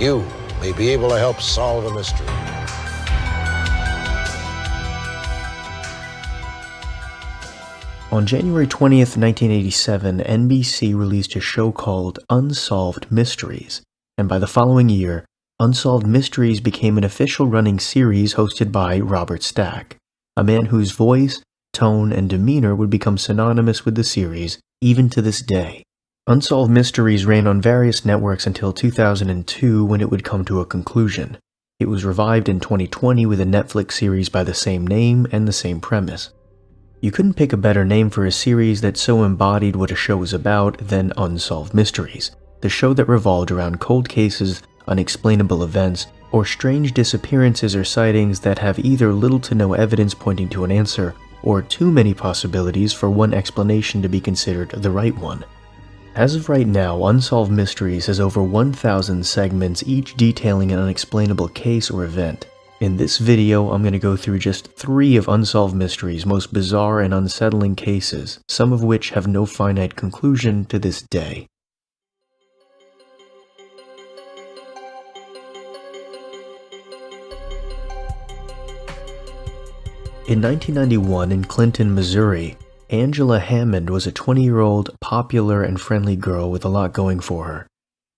you may be able to help solve a mystery. On January 20th, 1987, NBC released a show called Unsolved Mysteries, and by the following year, Unsolved Mysteries became an official running series hosted by Robert Stack, a man whose voice, tone, and demeanor would become synonymous with the series even to this day. Unsolved Mysteries ran on various networks until 2002 when it would come to a conclusion. It was revived in 2020 with a Netflix series by the same name and the same premise. You couldn't pick a better name for a series that so embodied what a show was about than Unsolved Mysteries, the show that revolved around cold cases, unexplainable events, or strange disappearances or sightings that have either little to no evidence pointing to an answer, or too many possibilities for one explanation to be considered the right one. As of right now, Unsolved Mysteries has over 1,000 segments, each detailing an unexplainable case or event. In this video, I'm going to go through just 3 of Unsolved Mysteries' most bizarre and unsettling cases, some of which have no finite conclusion to this day. In 1991 in Clinton, Missouri, Angela Hammond was a 20-year-old, popular and friendly girl with a lot going for her.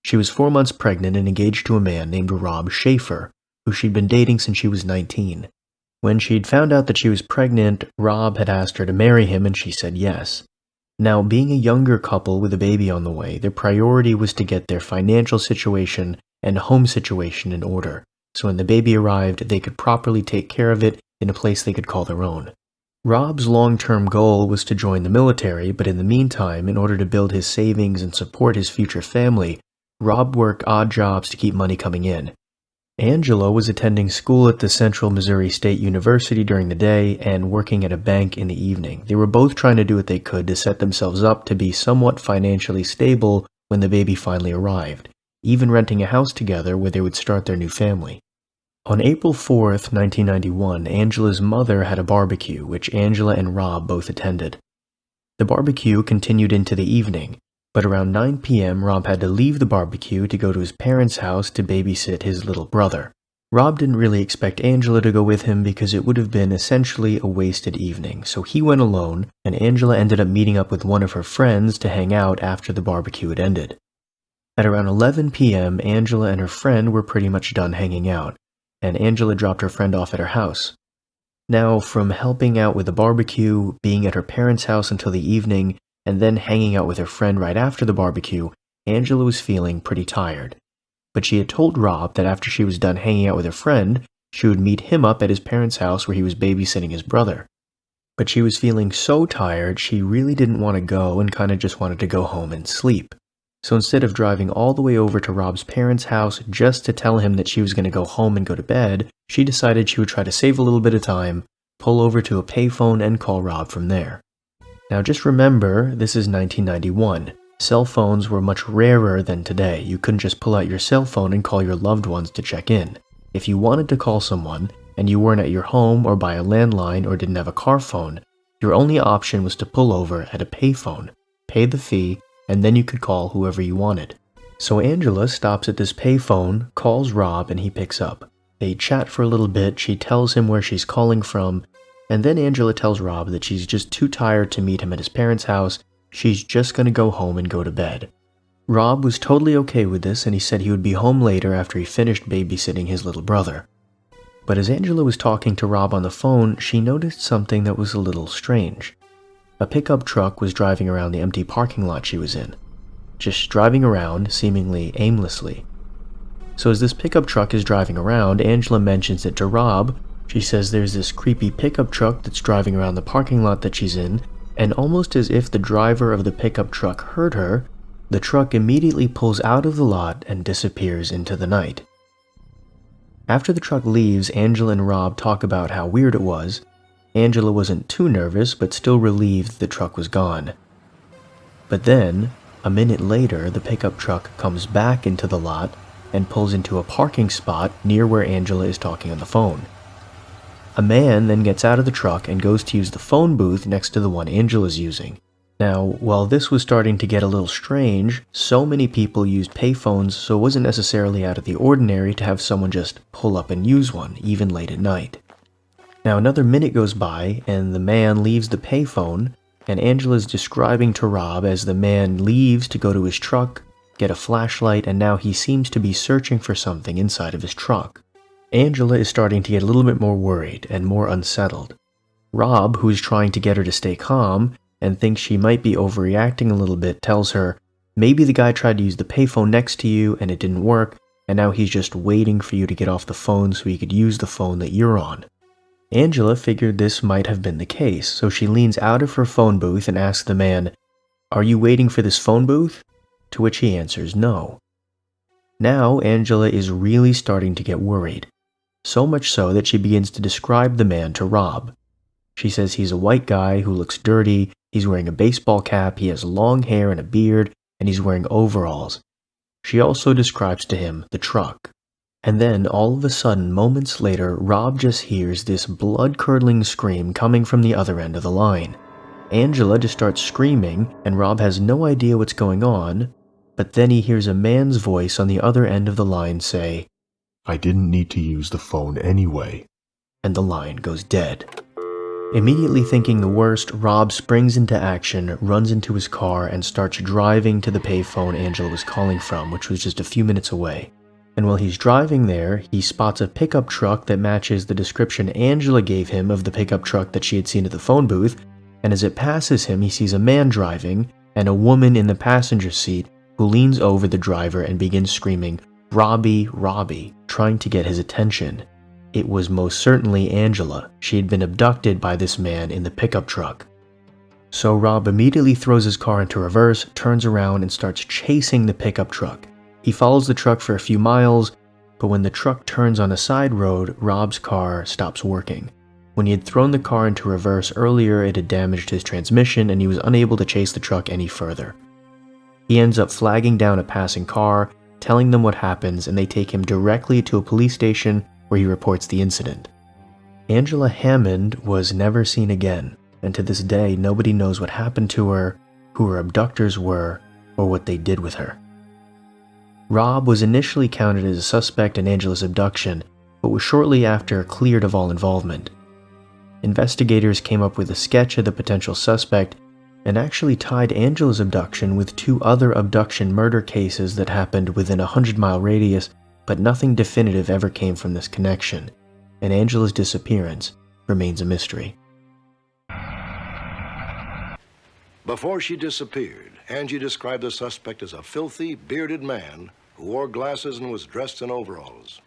She was 4 months pregnant and engaged to a man named Rob Schaefer, who she'd been dating since she was 19. When she'd found out that she was pregnant, Rob had asked her to marry him and she said yes. Now, being a younger couple with a baby on the way, their priority was to get their financial situation and home situation in order, so when the baby arrived, they could properly take care of it in a place they could call their own. Rob's long-term goal was to join the military, but in the meantime, in order to build his savings and support his future family, Rob worked odd jobs to keep money coming in. Angela was attending school at the Central Missouri State University during the day and working at a bank in the evening. They were both trying to do what they could to set themselves up to be somewhat financially stable when the baby finally arrived, even renting a house together where they would start their new family. On April 4th, 1991, Angela's mother had a barbecue, which Angela and Rob both attended. The barbecue continued into the evening, but around 9 p.m. Rob had to leave the barbecue to go to his parents' house to babysit his little brother. Rob didn't really expect Angela to go with him because it would have been essentially a wasted evening, so he went alone, and Angela ended up meeting up with one of her friends to hang out after the barbecue had ended. At around 11 p.m., Angela and her friend were pretty much done hanging out, and Angela dropped her friend off at her house. Now, from helping out with the barbecue, being at her parents' house until the evening, and then hanging out with her friend right after the barbecue, Angela was feeling pretty tired. But she had told Rob that after she was done hanging out with her friend, she would meet him up at his parents' house where he was babysitting his brother. But she was feeling so tired, she really didn't want to go and kind of just wanted to go home and sleep. So instead of driving all the way over to Rob's parents' house just to tell him that she was going to go home and go to bed, she decided she would try to save a little bit of time, pull over to a payphone and call Rob from there. Now just remember, this is 1991. Cell phones were much rarer than today. You couldn't just pull out your cell phone and call your loved ones to check in. If you wanted to call someone, and you weren't at your home or by a landline or didn't have a car phone, your only option was to pull over at a payphone, pay the fee, and then you could call whoever you wanted. So Angela stops at this payphone, calls Rob, and he picks up. They chat for a little bit, she tells him where she's calling from, and then Angela tells Rob that she's just too tired to meet him at his parents' house, she's just going to go home and go to bed. Rob was totally okay with this, and he said he would be home later after he finished babysitting his little brother. But as Angela was talking to Rob on the phone, she noticed something that was a little strange. A pickup truck was driving around the empty parking lot she was in, just driving around, seemingly aimlessly. So as this pickup truck is driving around, Angela mentions it to Rob. She says there's this creepy pickup truck that's driving around the parking lot that she's in, and almost as if the driver of the pickup truck heard her, the truck immediately pulls out of the lot and disappears into the night. After the truck leaves, Angela and Rob talk about how weird it was. Angela wasn't too nervous, but still relieved the truck was gone. But then, a minute later, the pickup truck comes back into the lot and pulls into a parking spot near where Angela is talking on the phone. A man then gets out of the truck and goes to use the phone booth next to the one Angela's using. Now, while this was starting to get a little strange, so many people used payphones, so it wasn't necessarily out of the ordinary to have someone just pull up and use one, even late at night. Now, another minute goes by, and the man leaves the payphone, and Angela's describing to Rob as the man leaves to go to his truck, get a flashlight, and now he seems to be searching for something inside of his truck. Angela is starting to get a little bit more worried and more unsettled. Rob, who is trying to get her to stay calm and thinks she might be overreacting a little bit, tells her, maybe the guy tried to use the payphone next to you and it didn't work, and now he's just waiting for you to get off the phone so he could use the phone that you're on. Angela figured this might have been the case, so she leans out of her phone booth and asks the man, "Are you waiting for this phone booth?" To which he answers no. Now Angela is really starting to get worried. So much so that she begins to describe the man to Rob. She says he's a white guy who looks dirty, he's wearing a baseball cap, he has long hair and a beard, and he's wearing overalls. She also describes to him the truck. And then, all of a sudden, moments later, Rob just hears this blood-curdling scream coming from the other end of the line. Angela just starts screaming, and Rob has no idea what's going on, but then he hears a man's voice on the other end of the line say, "I didn't need to use the phone anyway." And the line goes dead. Immediately thinking the worst, Rob springs into action, runs into his car, and starts driving to the payphone Angela was calling from, which was just a few minutes away. And while he's driving there, he spots a pickup truck that matches the description Angela gave him of the pickup truck that she had seen at the phone booth, and as it passes him, he sees a man driving, and a woman in the passenger seat who leans over the driver and begins screaming, "Robbie, Robbie," trying to get his attention. It was most certainly Angela. She had been abducted by this man in the pickup truck. So Rob immediately throws his car into reverse, turns around, and starts chasing the pickup truck. He follows the truck for a few miles, but when the truck turns on a side road, Rob's car stops working. When he had thrown the car into reverse earlier, it had damaged his transmission and he was unable to chase the truck any further. He ends up flagging down a passing car, telling them what happens, and they take him directly to a police station where he reports the incident. Angela Hammond was never seen again, and to this day nobody knows what happened to her, who her abductors were, or what they did with her. Rob was initially counted as a suspect in Angela's abduction, but was shortly after cleared of all involvement. Investigators came up with a sketch of the potential suspect and actually tied Angela's abduction with two other abduction murder cases that happened within a 100-mile radius, but nothing definitive ever came from this connection, and Angela's disappearance remains a mystery. Before she disappeared, Angie described the suspect as a filthy, bearded man who wore glasses and was dressed in overalls.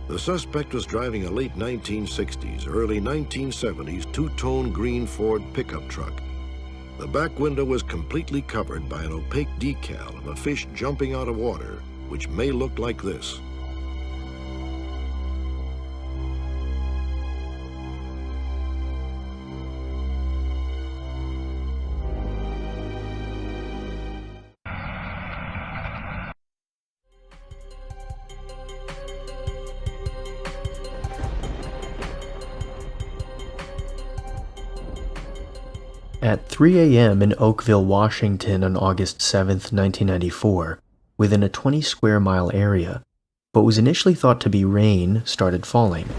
The suspect was driving a late 1960s, early 1970s two-tone green Ford pickup truck. The back window was completely covered by an opaque decal of a fish jumping out of water, which may look like this. At 3 a.m. in Oakville, Washington on August 7, 1994, within a 20-square-mile area, what was initially thought to be rain started falling.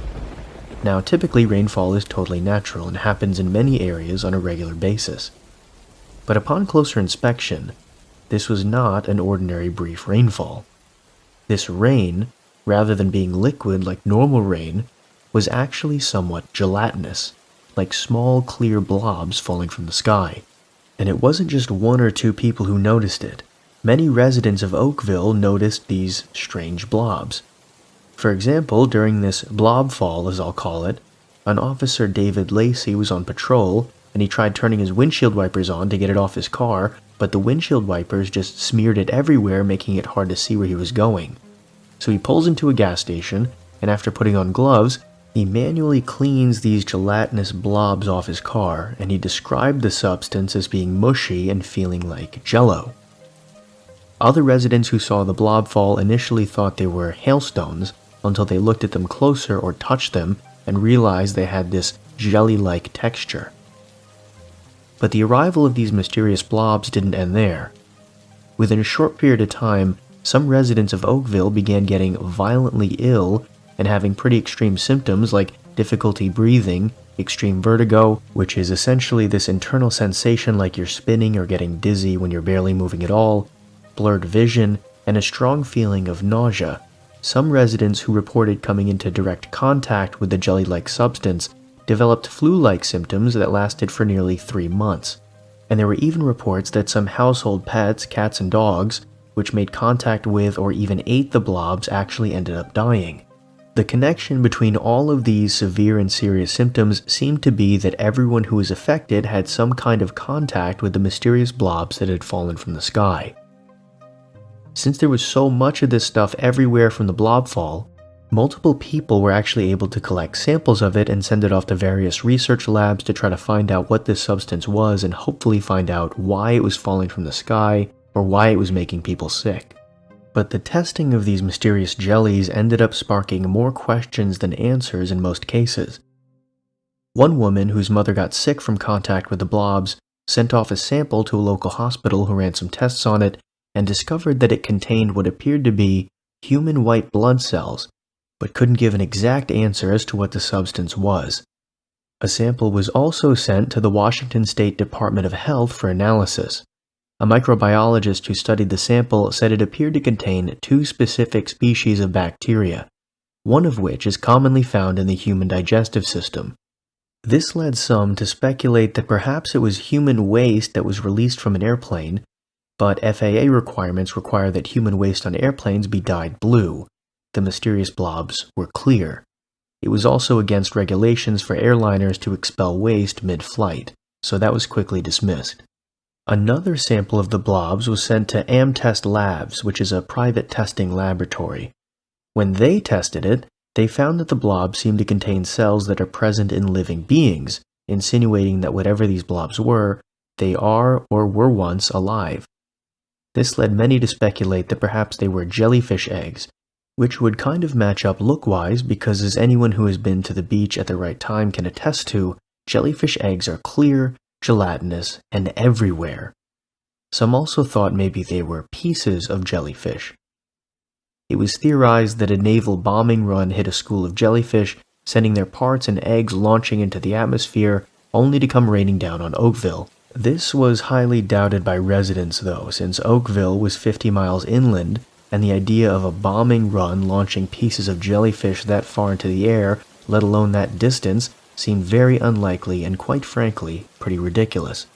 Now, typically rainfall is totally natural and happens in many areas on a regular basis. But upon closer inspection, this was not an ordinary brief rainfall. This rain, rather than being liquid like normal rain, was actually somewhat gelatinous, like small clear blobs falling from the sky. And it wasn't just one or two people who noticed it. Many residents of Oakville noticed these strange blobs. For example, during this Blobfall, as I'll call it, an officer, David Lacey, was on patrol and he tried turning his windshield wipers on to get it off his car, but the windshield wipers just smeared it everywhere, making it hard to see where he was going. So he pulls into a gas station, and after putting on gloves, he manually cleans these gelatinous blobs off his car, and he described the substance as being mushy and feeling like jello. Other residents who saw the blob fall initially thought they were hailstones until they looked at them closer or touched them and realized they had this jelly-like texture. But the arrival of these mysterious blobs didn't end there. Within a short period of time, some residents of Oakville began getting violently ill and having pretty extreme symptoms like difficulty breathing, extreme vertigo, which is essentially this internal sensation like you're spinning or getting dizzy when you're barely moving at all, blurred vision, and a strong feeling of nausea. Some residents who reported coming into direct contact with the jelly-like substance developed flu-like symptoms that lasted for nearly 3 months. And there were even reports that some household pets, cats and dogs, which made contact with or even ate the blobs actually ended up dying. The connection between all of these severe and serious symptoms seemed to be that everyone who was affected had some kind of contact with the mysterious blobs that had fallen from the sky. Since there was so much of this stuff everywhere from the Blobfall, multiple people were actually able to collect samples of it and send it off to various research labs to try to find out what this substance was and hopefully find out why it was falling from the sky or why it was making people sick. But the testing of these mysterious jellies ended up sparking more questions than answers in most cases. One woman whose mother got sick from contact with the blobs sent off a sample to a local hospital who ran some tests on it and discovered that it contained what appeared to be human white blood cells, but couldn't give an exact answer as to what the substance was. A sample was also sent to the Washington State Department of Health for analysis. A microbiologist who studied the sample said it appeared to contain 2 specific species of bacteria, one of which is commonly found in the human digestive system. This led some to speculate that perhaps it was human waste that was released from an airplane, but FAA requirements require that human waste on airplanes be dyed blue. The mysterious blobs were clear. It was also against regulations for airliners to expel waste mid-flight, so that was quickly dismissed. Another sample of the blobs was sent to AmTest Labs, which is a private testing laboratory. When they tested it, they found that the blobs seemed to contain cells that are present in living beings, insinuating that whatever these blobs were, they are or were once alive. This led many to speculate that perhaps they were jellyfish eggs, which would kind of match up look-wise because, as anyone who has been to the beach at the right time can attest to, jellyfish eggs are clear, gelatinous, and everywhere. Some also thought maybe they were pieces of jellyfish. It was theorized that a naval bombing run hit a school of jellyfish, sending their parts and eggs launching into the atmosphere, only to come raining down on Oakville. This was highly doubted by residents though, since Oakville was 50 miles inland, and the idea of a bombing run launching pieces of jellyfish that far into the air, let alone that distance, seemed very unlikely and, quite frankly, pretty ridiculous.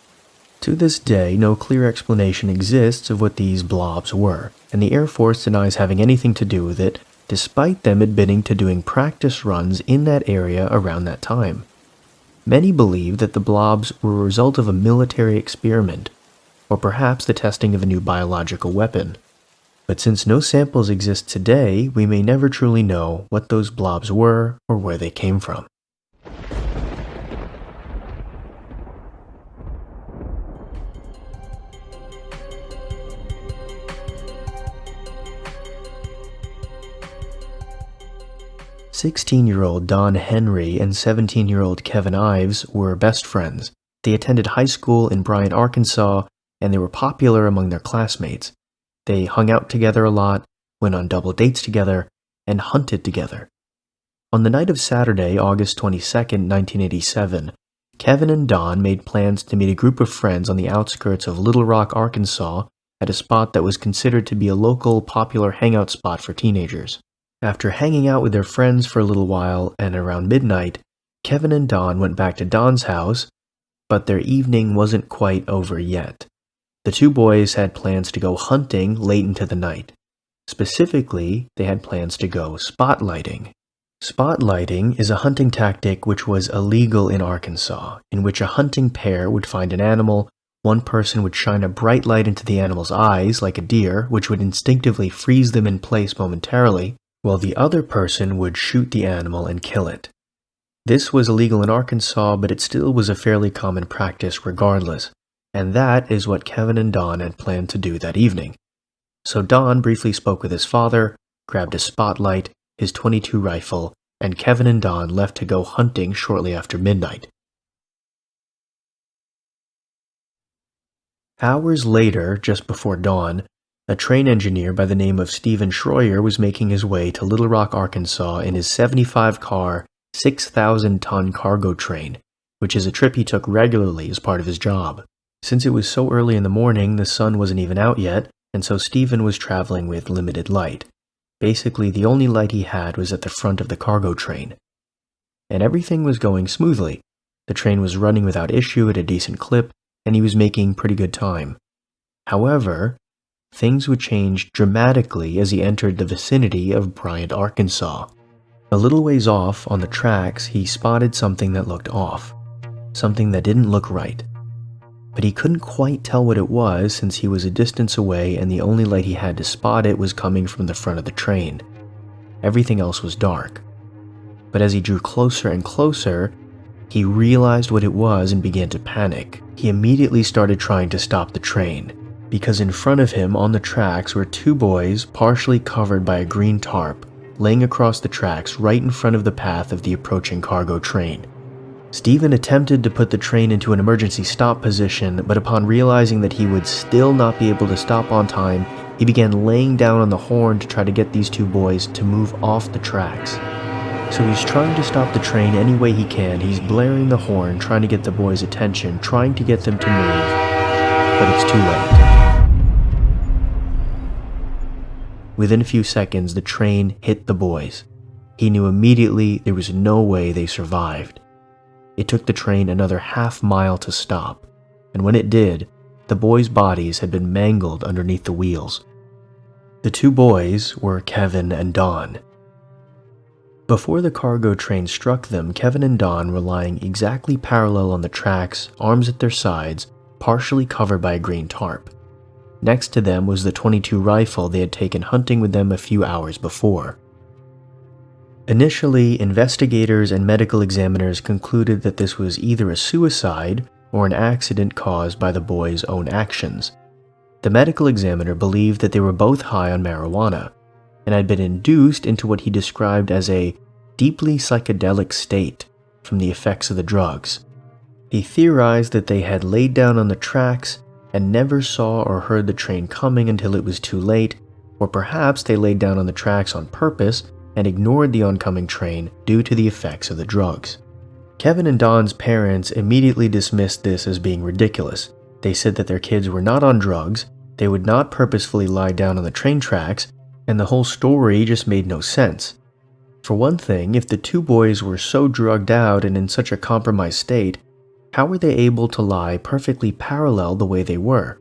To this day, no clear explanation exists of what these blobs were, and the Air Force denies having anything to do with it, despite them admitting to doing practice runs in that area around that time. Many believe that the blobs were a result of a military experiment, or perhaps the testing of a new biological weapon. But since no samples exist today, we may never truly know what those blobs were or where they came from. "16-year-old Don Henry and 17-year-old Kevin Ives were best friends. They attended high school in Bryant, Arkansas, and they were popular among their classmates. They hung out together a lot, went on double dates together, and hunted together. On the night of Saturday, August 22nd, 1987, Kevin and Don made plans to meet a group of friends on the outskirts of Little Rock, Arkansas, at a spot that was considered to be a local, popular hangout spot for teenagers. After hanging out with their friends for a little while and around midnight, Kevin and Don went back to Don's house, but their evening wasn't quite over yet. The two boys had plans to go hunting late into the night. Specifically, they had plans to go spotlighting. Spotlighting is a hunting tactic which was illegal in Arkansas, in which a hunting pair would find an animal, one person would shine a bright light into the animal's eyes, like a deer, which would instinctively freeze them in place momentarily, while the other person would shoot the animal and kill it. This was illegal in Arkansas, but it still was a fairly common practice regardless, and that is what Kevin and Don had planned to do that evening. So Don briefly spoke with his father, grabbed a spotlight, his .22 rifle, and Kevin and Don left to go hunting shortly after midnight. Hours later, just before dawn, a train engineer by the name of Stephen Schroyer was making his way to Little Rock, Arkansas in his 75-car, 6,000-ton cargo train, which is a trip he took regularly as part of his job. Since it was so early in the morning, the sun wasn't even out yet, and so Stephen was traveling with limited light. Basically, the only light he had was at the front of the cargo train. And everything was going smoothly. The train was running without issue at a decent clip, and he was making pretty good time. However, things would change dramatically as he entered the vicinity of Bryant, Arkansas. A little ways off, on the tracks, he spotted something that looked off. Something that didn't look right. But he couldn't quite tell what it was since he was a distance away and the only light he had to spot it was coming from the front of the train. Everything else was dark. But as he drew closer and closer, he realized what it was and began to panic. He immediately started trying to stop the train, because in front of him on the tracks were two boys partially covered by a green tarp, laying across the tracks right in front of the path of the approaching cargo train. Stephen attempted to put the train into an emergency stop position, but upon realizing that he would still not be able to stop on time, he began laying down on the horn to try to get these two boys to move off the tracks. So he's trying to stop the train any way he can. He's blaring the horn, trying to get the boys' attention, trying to get them to move, but it's too late. Within a few seconds, the train hit the boys. He knew immediately there was no way they survived. It took the train another half-mile to stop, and when it did, the boys' bodies had been mangled underneath the wheels. The two boys were Kevin and Don. Before the cargo train struck them, Kevin and Don were lying exactly parallel on the tracks, arms at their sides, partially covered by a green tarp. Next to them was the .22 rifle they had taken hunting with them a few hours before. Initially, investigators and medical examiners concluded that this was either a suicide or an accident caused by the boys' own actions. The medical examiner believed that they were both high on marijuana, and had been induced into what he described as a deeply psychedelic state from the effects of the drugs. He theorized that they had laid down on the tracks and never saw or heard the train coming until it was too late, or perhaps they laid down on the tracks on purpose and ignored the oncoming train due to the effects of the drugs. Kevin and Don's parents immediately dismissed this as being ridiculous. They said that their kids were not on drugs, they would not purposefully lie down on the train tracks, and the whole story just made no sense. For one thing, if the two boys were so drugged out and in such a compromised state, how were they able to lie perfectly parallel the way they were?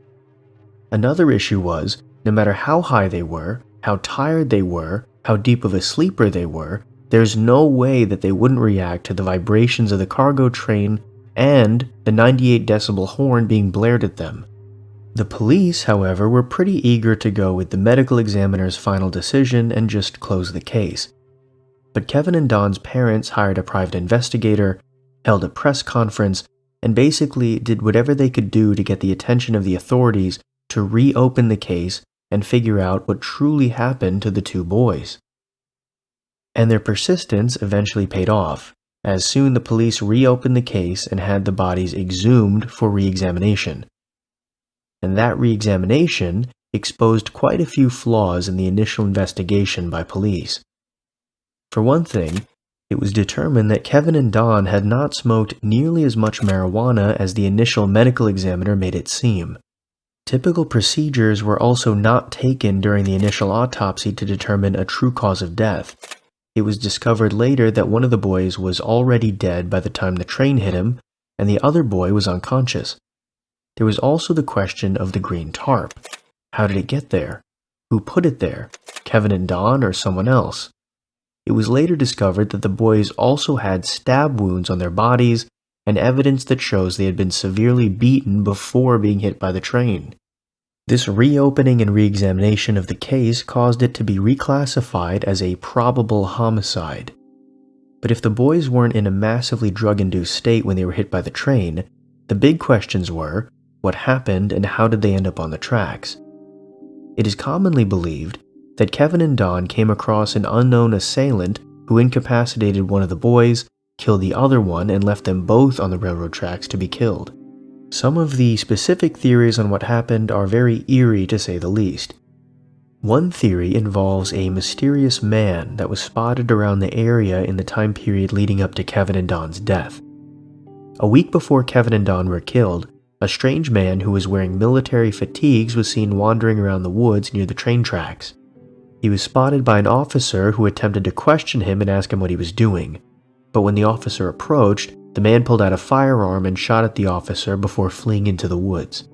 Another issue was, no matter how high they were, how tired they were, how deep of a sleeper they were, there's no way that they wouldn't react to the vibrations of the cargo train and the 98 decibel horn being blared at them. The police, however, were pretty eager to go with the medical examiner's final decision and just close the case. But Kevin and Don's parents hired a private investigator, held a press conference, and basically did whatever they could do to get the attention of the authorities to reopen the case and figure out what truly happened to the two boys. And their persistence eventually paid off, as soon the police reopened the case and had the bodies exhumed for re-examination. And that re-examination exposed quite a few flaws in the initial investigation by police. For one thing, it was determined that Kevin and Don had not smoked nearly as much marijuana as the initial medical examiner made it seem. Typical procedures were also not taken during the initial autopsy to determine a true cause of death. It was discovered later that one of the boys was already dead by the time the train hit him, and the other boy was unconscious. There was also the question of the green tarp. How did it get there? Who put it there? Kevin and Don or someone else? It was later discovered that the boys also had stab wounds on their bodies and evidence that shows they had been severely beaten before being hit by the train. This reopening and re-examination of the case caused it to be reclassified as a probable homicide. But if the boys weren't in a massively drug-induced state when they were hit by the train, the big questions were, what happened and how did they end up on the tracks? It is commonly believed that Kevin and Don came across an unknown assailant who incapacitated one of the boys, killed the other one, and left them both on the railroad tracks to be killed. Some of the specific theories on what happened are very eerie to say the least. One theory involves a mysterious man that was spotted around the area in the time period leading up to Kevin and Don's death. A week before Kevin and Don were killed, a strange man who was wearing military fatigues was seen wandering around the woods near the train tracks. He was spotted by an officer who attempted to question him and ask him what he was doing. But when the officer approached, the man pulled out a firearm and shot at the officer before fleeing into the woods.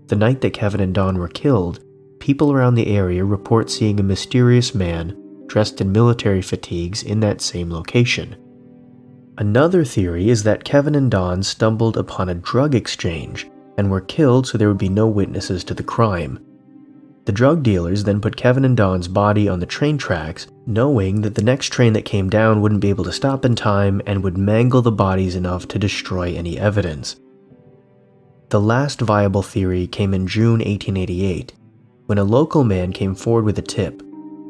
The night that Kevin and Don were killed, people around the area report seeing a mysterious man dressed in military fatigues in that same location. Another theory is that Kevin and Don stumbled upon a drug exchange and were killed so there would be no witnesses to the crime. The drug dealers then put Kevin and Don's body on the train tracks, knowing that the next train that came down wouldn't be able to stop in time and would mangle the bodies enough to destroy any evidence. The last viable theory came in June 1888, when a local man came forward with a tip,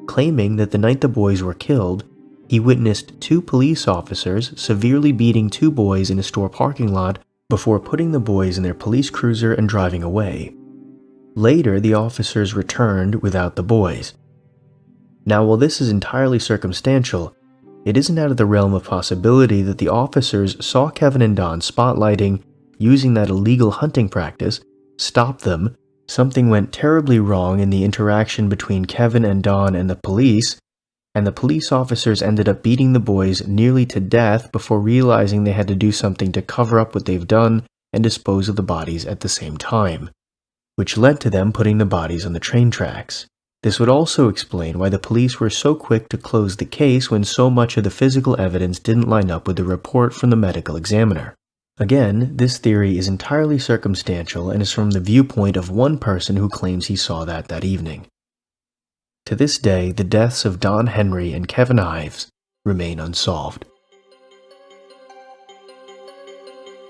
claiming that the night the boys were killed, he witnessed two police officers severely beating two boys in a store parking lot before putting the boys in their police cruiser and driving away. Later, the officers returned without the boys. Now, while this is entirely circumstantial, it isn't out of the realm of possibility that the officers saw Kevin and Don spotlighting, using that illegal hunting practice, stopped them, something went terribly wrong in the interaction between Kevin and Don and the police officers ended up beating the boys nearly to death before realizing they had to do something to cover up what they've done and dispose of the bodies at the same time, which led to them putting the bodies on the train tracks. This would also explain why the police were so quick to close the case when so much of the physical evidence didn't line up with the report from the medical examiner. Again, this theory is entirely circumstantial and is from the viewpoint of one person who claims he saw that evening. To this day, the deaths of Don Henry and Kevin Ives remain unsolved.